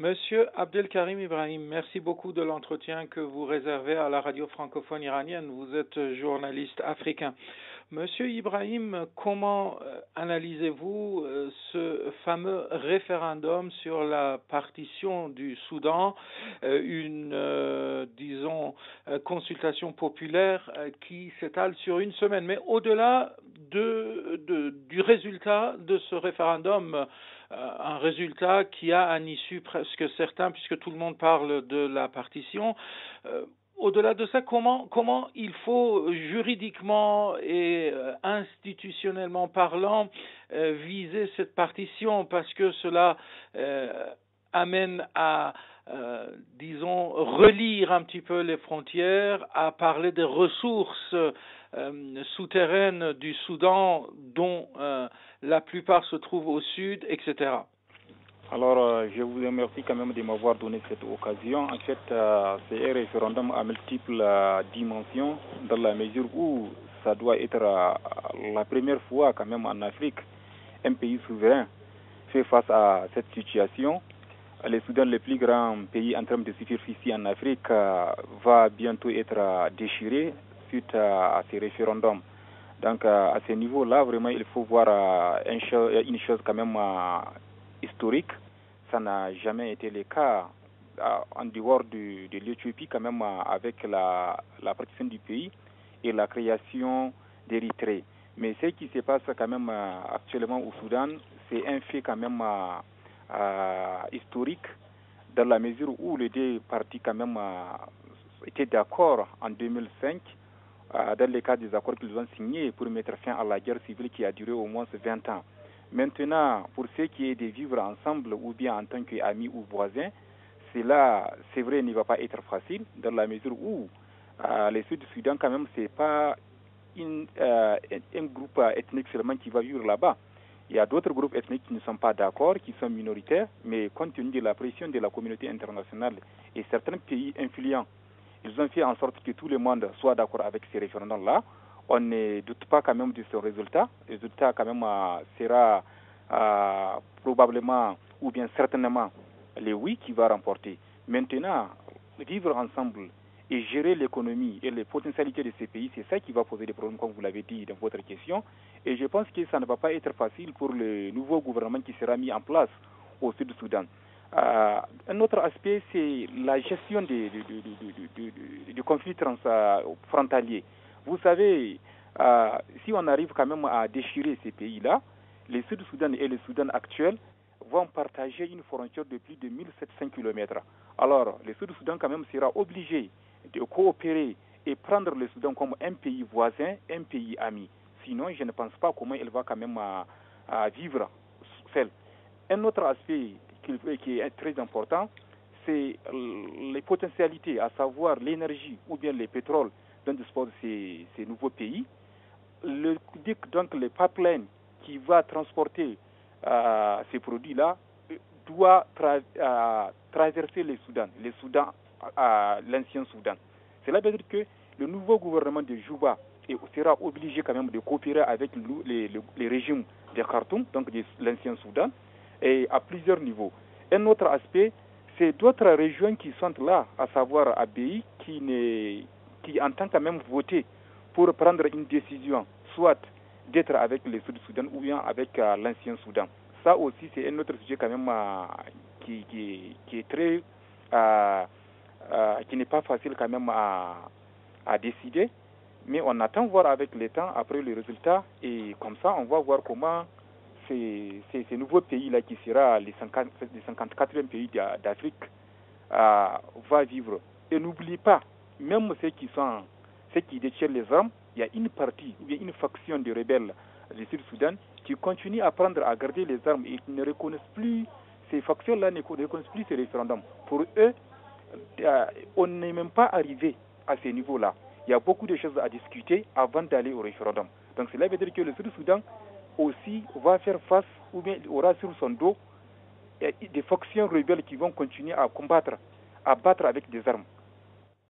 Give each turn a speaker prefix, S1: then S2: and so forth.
S1: Monsieur Abdelkarim Ibrahim, merci beaucoup de l'entretien que vous réservez à la radio francophone iranienne. Vous êtes journaliste africain. Monsieur Ibrahim, comment analysez-vous ce fameux référendum sur la partition du Soudan, disons, consultation populaire qui s'étale sur une semaine? Mais au-delà du résultat de ce référendum, un résultat qui a une issue presque certaine, puisque tout le monde parle de la partition. Au-delà de ça, comment il faut juridiquement et institutionnellement parlant viser cette partition, parce que cela amène à disons, relire un petit peu les frontières, à parler des ressources souterraines du Soudan, dont la plupart se trouvent au sud, etc.
S2: Alors, je vous remercie quand même de m'avoir donné cette occasion. En fait, c'est un référendum à multiples dimensions, dans la mesure où ça doit être la première fois quand même en Afrique, un pays souverain fait face à cette situation. Le Soudan, le plus grand pays en termes de superficie en Afrique, va bientôt être déchiré suite à ces référendums. Donc, à ce niveau-là, vraiment, il faut voir une chose quand même historique. Ça n'a jamais été le cas en dehors de l'Éthiopie, quand même, avec la partition du pays et la création d'Érythrée. Mais ce qui se passe quand même actuellement au Soudan, c'est un fait quand même historique, dans la mesure où les deux parties quand même étaient d'accord en 2005 dans le cadre des accords qu'ils ont signés pour mettre fin à la guerre civile qui a duré au moins 20 ans. Maintenant, pour ce qui est de vivre ensemble ou bien en tant qu'amis ou voisins, cela, c'est vrai, ne va pas être facile, dans la mesure où le Sud du Soudan, quand même, c'est pas un groupe ethnique seulement qui va vivre là-bas. Il y a d'autres groupes ethniques qui ne sont pas d'accord, qui sont minoritaires, mais compte tenu de la pression de la communauté internationale et certains pays influents, ils ont fait en sorte que tout le monde soit d'accord avec ces référendums-là. On ne doute pas quand même de ce résultat. Le résultat quand même sera probablement ou bien certainement le oui qui va remporter. Maintenant, vivre ensemble et gérer l'économie et les potentialités de ces pays, c'est ça qui va poser des problèmes, comme vous l'avez dit dans votre question. Et je pense que ça ne va pas être facile pour le nouveau gouvernement qui sera mis en place au Sud du Soudan. Un autre aspect, c'est la gestion du conflit transfrontalier. Vous savez, si on arrive quand même à déchirer ces pays-là, le Sud-Soudan et le Soudan actuel vont partager une frontière de plus de 1700 km. Alors, le Sud-Soudan quand même sera obligé de coopérer et prendre le Soudan comme un pays voisin, un pays ami. Sinon, je ne pense pas comment il va quand même vivre seul. Un autre aspect qui est très important, c'est les potentialités, à savoir l'énergie ou bien le pétrole dont disposent ces nouveaux pays. Donc le pipeline qui va transporter ces produits-là doit traverser le Soudan, l'ancien Soudan. Cela veut dire que le nouveau gouvernement de Juba sera obligé quand même de coopérer avec les régimes de Khartoum, donc de l'ancien Soudan, et à plusieurs niveaux. Un autre aspect, c'est d'autres régions qui sont là, à savoir Abbey, qui entend quand même voter pour prendre une décision, soit d'être avec le Sud-Soudan ou bien avec l'ancien Soudan. Ça aussi, c'est un autre sujet quand même qui est très, qui n'est pas facile quand même à décider. Mais on attend voir avec le temps, après le résultat, et comme ça, on va voir comment ces nouveaux pays-là, qui sera les 54e pays d'Afrique, va vivre. Et n'oublie pas, même ceux qui détiennent les armes, il y a une partie, ou bien une faction de rebelles du Sud-Soudan qui continue à garder les armes et qui ne reconnaissent plus, ces factions-là ne reconnaissent plus ces référendums. Pour eux, on n'est même pas arrivé à ce niveau-là. Il y a beaucoup de choses à discuter avant d'aller au référendum. Donc cela veut dire que le Sud-Soudan aussi va faire face, ou bien aura sur son dos des factions rebelles qui vont continuer à combattre, à battre avec des armes.